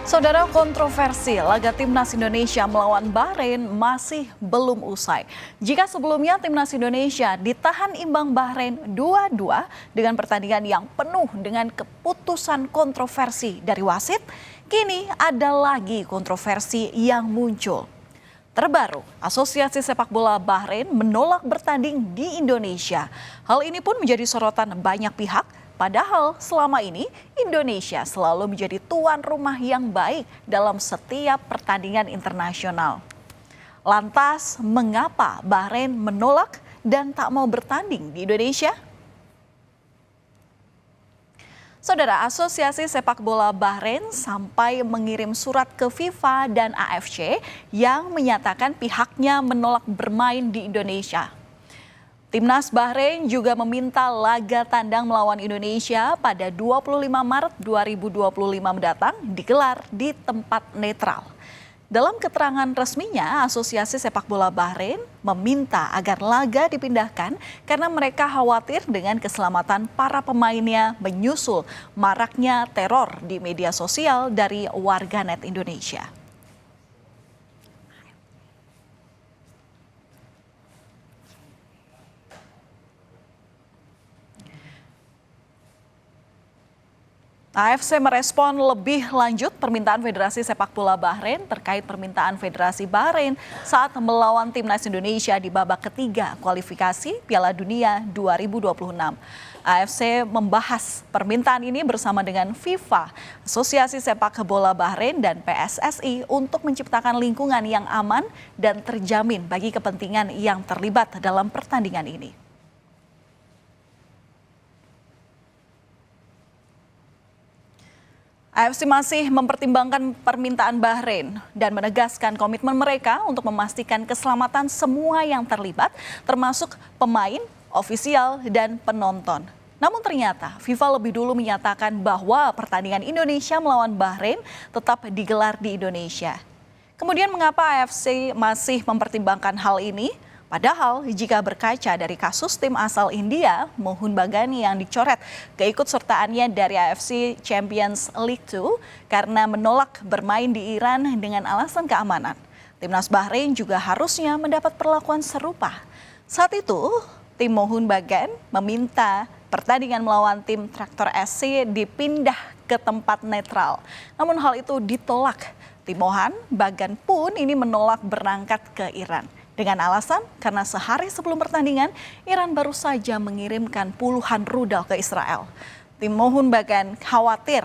Saudara, kontroversi laga Timnas Indonesia melawan Bahrain masih belum usai. Jika sebelumnya Timnas Indonesia ditahan imbang Bahrain 2-2 dengan pertandingan yang penuh dengan keputusan kontroversi dari wasit, kini ada lagi kontroversi yang muncul. Terbaru, Asosiasi Sepak Bola Bahrain menolak bertanding di Indonesia. Hal ini pun menjadi sorotan banyak pihak. Padahal selama ini Indonesia selalu menjadi tuan rumah yang baik dalam setiap pertandingan internasional. Lantas, mengapa Bahrain menolak dan tak mau bertanding di Indonesia? Saudara, Asosiasi Sepak Bola Bahrain sampai mengirim surat ke FIFA dan AFC yang menyatakan pihaknya menolak bermain di Indonesia. Timnas Bahrain juga meminta laga tandang melawan Indonesia pada 25 Maret 2025 mendatang digelar di tempat netral. Dalam keterangan resminya, Asosiasi Sepak Bola Bahrain meminta agar laga dipindahkan karena mereka khawatir dengan keselamatan para pemainnya menyusul maraknya teror di media sosial dari warganet Indonesia. AFC merespon lebih lanjut permintaan Federasi Sepak Bola Bahrain terkait permintaan Federasi Bahrain saat melawan Timnas Indonesia di babak ketiga kualifikasi Piala Dunia 2026. AFC membahas permintaan ini bersama dengan FIFA, Asosiasi Sepak Bola Bahrain dan PSSI untuk menciptakan lingkungan yang aman dan terjamin bagi kepentingan yang terlibat dalam pertandingan ini. AFC masih mempertimbangkan permintaan Bahrain dan menegaskan komitmen mereka untuk memastikan keselamatan semua yang terlibat, termasuk pemain, ofisial, dan penonton. Namun ternyata FIFA lebih dulu menyatakan bahwa pertandingan Indonesia melawan Bahrain tetap digelar di Indonesia. Kemudian mengapa AFC masih mempertimbangkan hal ini? Padahal jika berkaca dari kasus tim asal India, Mohun Bagan yang dicoret keikutsertaannya dari AFC Champions League 2 karena menolak bermain di Iran dengan alasan keamanan. Timnas Bahrain juga harusnya mendapat perlakuan serupa. Saat itu, tim Mohun Bagan meminta pertandingan melawan tim Traktor SC dipindah ke tempat netral. Namun hal itu ditolak. Tim Mohun Bagan pun ini menolak berangkat ke Iran. Dengan alasan karena sehari sebelum pertandingan, Iran baru saja mengirimkan puluhan rudal ke Israel. Tim Mohun Bagan khawatir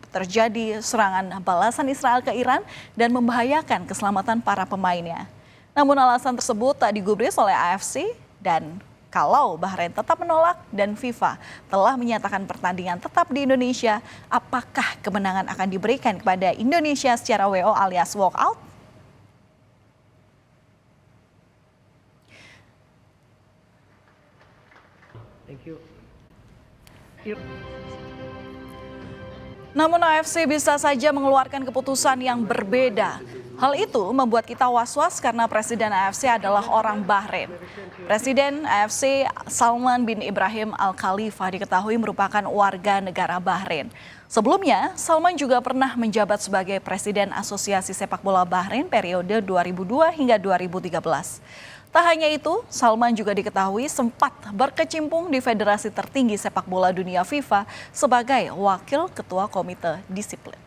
terjadi serangan balasan Israel ke Iran dan membahayakan keselamatan para pemainnya. Namun alasan tersebut tak digubris oleh AFC dan kalau Bahrain tetap menolak dan FIFA telah menyatakan pertandingan tetap di Indonesia, apakah kemenangan akan diberikan kepada Indonesia secara WO alias walkout? Thank you. Namun AFC bisa saja mengeluarkan keputusan yang berbeda. Hal itu membuat kita was-was karena Presiden AFC adalah orang Bahrain. Presiden AFC Salman bin Ibrahim Al Khalifa diketahui merupakan warga negara Bahrain. Sebelumnya, Salman juga pernah menjabat sebagai Presiden Asosiasi Sepak Bola Bahrain periode 2002 hingga 2013. Tak hanya itu, Salman juga diketahui sempat berkecimpung di Federasi Tertinggi Sepak Bola Dunia FIFA sebagai Wakil Ketua Komite Disiplin.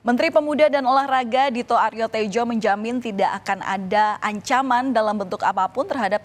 Menteri Pemuda dan Olahraga Dito Aryo Tejo menjamin tidak akan ada ancaman dalam bentuk apapun terhadap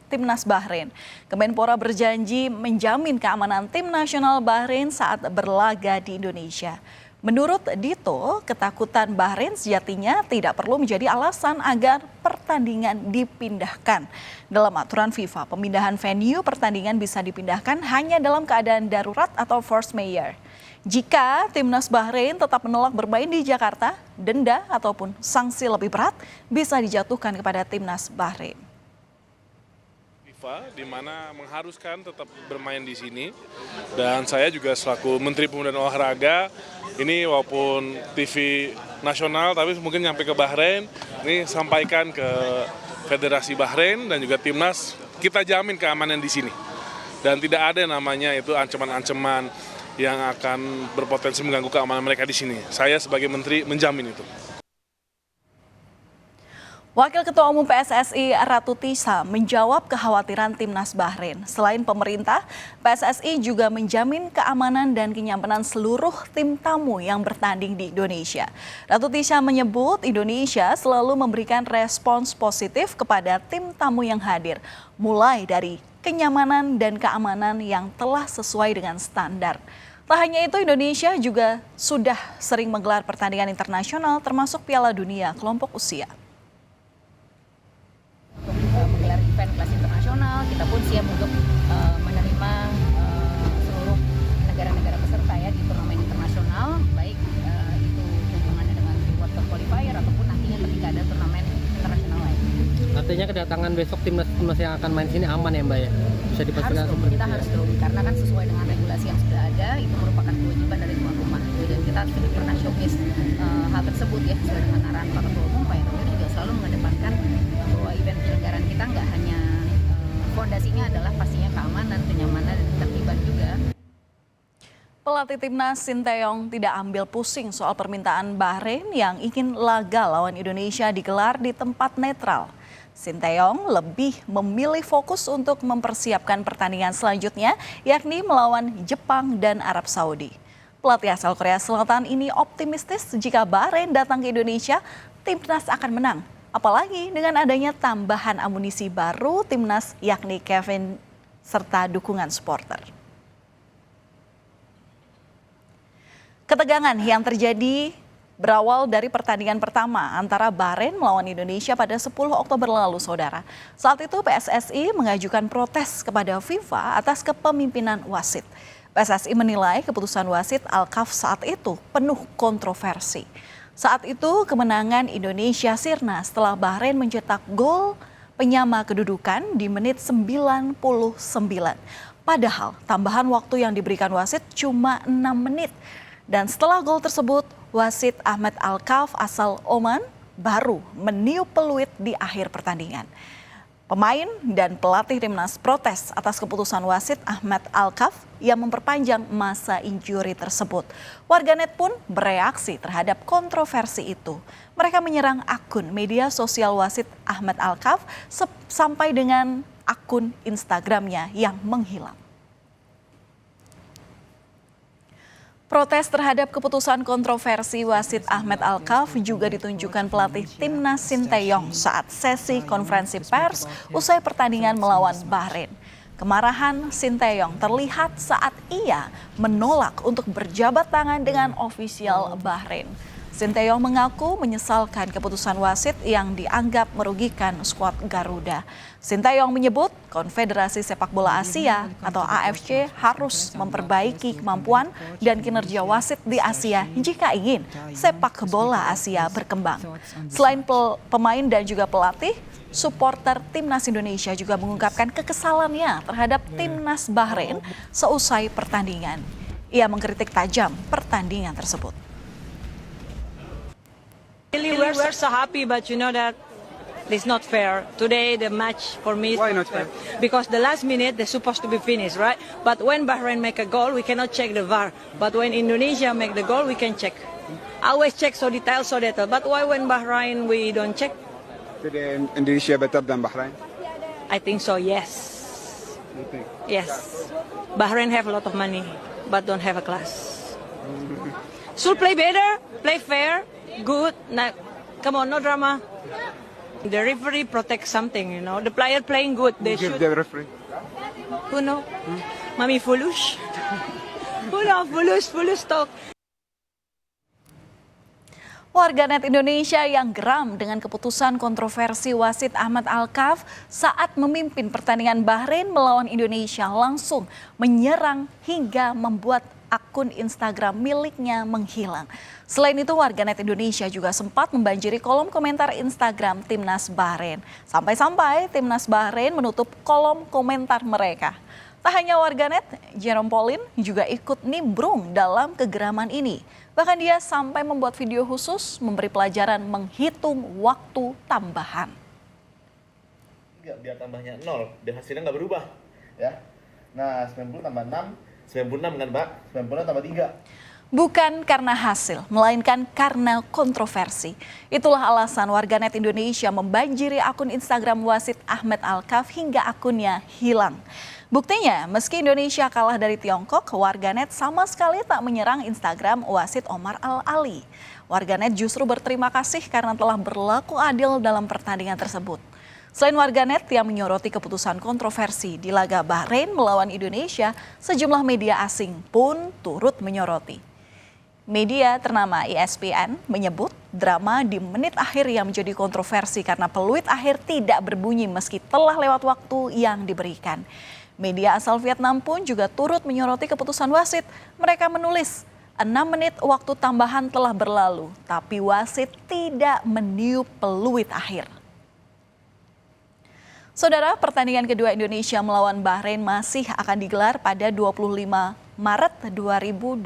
Timnas Bahrain. Kemenpora berjanji menjamin keamanan tim nasional Bahrain saat berlaga di Indonesia. Menurut Dito, ketakutan Bahrain sejatinya tidak perlu menjadi alasan agar pertandingan dipindahkan. Dalam aturan FIFA, pemindahan venue pertandingan bisa dipindahkan hanya dalam keadaan darurat atau force majeure. Jika Timnas Bahrain tetap menolak bermain di Jakarta, denda ataupun sanksi lebih berat bisa dijatuhkan kepada Timnas Bahrain. FIFA di mana mengharuskan tetap bermain di sini, dan saya juga selaku Menteri Pemuda dan Olahraga ini walaupun TV nasional tapi mungkin nyampe ke Bahrain, ini sampaikan ke Federasi Bahrain dan juga Timnas, kita jamin keamanan di sini dan tidak ada namanya itu ancaman-ancaman yang akan berpotensi mengganggu keamanan mereka di sini. Saya sebagai menteri menjamin itu. Wakil Ketua Umum PSSI Ratu Tisa menjawab kekhawatiran Timnas Bahrain. Selain pemerintah, PSSI juga menjamin keamanan dan kenyamanan seluruh tim tamu yang bertanding di Indonesia. Ratu Tisa menyebut Indonesia selalu memberikan respons positif kepada tim tamu yang hadir, mulai dari kenyamanan dan keamanan yang telah sesuai dengan standar. Tak hanya itu, Indonesia juga sudah sering menggelar pertandingan internasional termasuk Piala Dunia kelompok usia. Menggelar event kelas internasional, kita pun siap untuk menerima seluruh negara-negara peserta ya di turnamen internasional, baik itu hubungannya dengan quarter qualifier ataupun nantinya ketika ada turnamen internasional lain. Artinya kedatangan besok timnas yang akan main sini aman ya Mbak ya? Bisa dipastikan harus seperti kita itu harus ya? dong, karena kan sesuai dengan regulasi yang sudah ada, itu merupakan kewajiban dari tuan rumah. Dan kita sudah pernah showcase hal tersebut ya, sesuai dengan arahan Pak Ketua Umum, Pak Heru juga selalu mengedepankan bahwa event penyelenggaraan kita nggak hanya fondasinya adalah pastinya keamanan, kenyamanan, dan ketertiban juga. Pelatih timnas Sinteyong tidak ambil pusing soal permintaan Bahrain yang ingin laga lawan Indonesia digelar di tempat netral. Sinteyong lebih memilih fokus untuk mempersiapkan pertandingan selanjutnya, yakni melawan Jepang dan Arab Saudi. Pelatih asal Korea Selatan ini optimistis jika Bahrain datang ke Indonesia, timnas akan menang. Apalagi dengan adanya tambahan amunisi baru timnas, yakni Kevin serta dukungan supporter. Ketegangan yang terjadi berawal dari pertandingan pertama antara Bahrain melawan Indonesia pada 10 Oktober lalu, saudara. Saat itu PSSI mengajukan protes kepada FIFA atas kepemimpinan wasit. PSSI menilai keputusan wasit Alkaf saat itu penuh kontroversi. Saat itu kemenangan Indonesia sirna setelah Bahrain mencetak gol penyama kedudukan di menit 99. Padahal tambahan waktu yang diberikan wasit cuma 6 menit. Dan setelah gol tersebut, wasit Ahmed Alkaf asal Oman baru meniup peluit di akhir pertandingan. Pemain dan pelatih timnas protes atas keputusan wasit Ahmed Alkaf yang memperpanjang masa injuri tersebut. Warganet pun bereaksi terhadap kontroversi itu. Mereka menyerang akun media sosial wasit Ahmed Alkaf sampai dengan akun Instagramnya yang menghilang. Protes terhadap keputusan kontroversi wasit Ahmed Alkaf juga ditunjukkan pelatih timnas Sinteyong saat sesi konferensi pers usai pertandingan melawan Bahrain. Kemarahan Sinteyong terlihat saat ia menolak untuk berjabat tangan dengan ofisial Bahrain. Sinteyong mengaku menyesalkan keputusan wasit yang dianggap merugikan skuad Garuda. Sinteyong menyebut Konfederasi Sepak Bola Asia atau AFC harus memperbaiki kemampuan dan kinerja wasit di Asia jika ingin sepak bola Asia berkembang. Selain pemain dan juga pelatih, supporter timnas Indonesia juga mengungkapkan kekesalannya terhadap timnas Bahrain seusai pertandingan. Ia mengkritik tajam pertandingan tersebut. Really, we're so happy, but you know that it's not fair. Today, the match for me is Why not fair? Because the last minute, they're supposed to be finished, right? But when Bahrain make a goal, we cannot check the VAR. But when Indonesia make the goal, we can check. I always check so detail. But why when Bahrain, we don't check? Today Indonesia better than Bahrain. I think so, yes. You think? Yes. Bahrain have a lot of money, but don't have a class. Should play better, play fair, good. Nah, come on, no drama. The referee protects something, you know. The player playing good, they Give should. the referee. Who know? Mami Fulush. Who know? Fulush talk. Warganet Indonesia yang geram dengan keputusan kontroversi wasit Ahmed Alkaf saat memimpin pertandingan Bahrain melawan Indonesia langsung menyerang hingga membuat akun Instagram miliknya menghilang. Selain itu, warganet Indonesia juga sempat membanjiri kolom komentar Instagram Timnas Bahrain. Sampai-sampai Timnas Bahrain menutup kolom komentar mereka. Tak hanya warganet, Jerome Pauline juga ikut nimbrung dalam kegeraman ini. Bahkan dia sampai membuat video khusus memberi pelajaran menghitung waktu tambahan. Biar tambahnya 0, biar hasilnya nggak berubah. Ya. Nah, 90 tambah 6, 96 kan Mbak? 96 tambah 3. Bukan karena hasil, melainkan karena kontroversi. Itulah alasan warganet Indonesia membanjiri akun Instagram wasit Ahmed Alkaf hingga akunnya hilang. Buktinya, meski Indonesia kalah dari Tiongkok, warganet sama sekali tak menyerang Instagram wasit Omar Al-Ali. Warganet justru berterima kasih karena telah berlaku adil dalam pertandingan tersebut. Selain warganet yang menyoroti keputusan kontroversi di laga Bahrain melawan Indonesia, sejumlah media asing pun turut menyoroti. Media ternama ESPN menyebut drama di menit akhir yang menjadi kontroversi karena peluit akhir tidak berbunyi meski telah lewat waktu yang diberikan. Media asal Vietnam pun juga turut menyoroti keputusan wasit. Mereka menulis, 6 menit waktu tambahan telah berlalu, tapi wasit tidak meniup peluit akhir. Saudara, pertandingan kedua Indonesia melawan Bahrain masih akan digelar pada 25 Maret 2025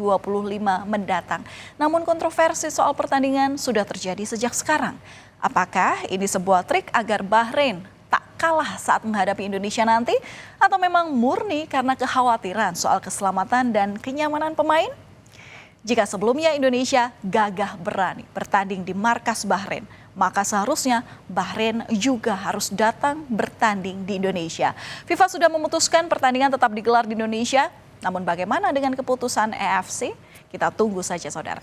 mendatang. Namun kontroversi soal pertandingan sudah terjadi sejak sekarang. Apakah ini sebuah trik agar Bahrain tak kalah saat menghadapi Indonesia nanti? Atau memang murni karena kekhawatiran soal keselamatan dan kenyamanan pemain? Jika sebelumnya Indonesia gagah berani bertanding di markas Bahrain, maka seharusnya Bahrain juga harus datang bertanding di Indonesia. FIFA sudah memutuskan pertandingan tetap digelar di Indonesia. Namun bagaimana dengan keputusan EFC? Kita tunggu saja saudara.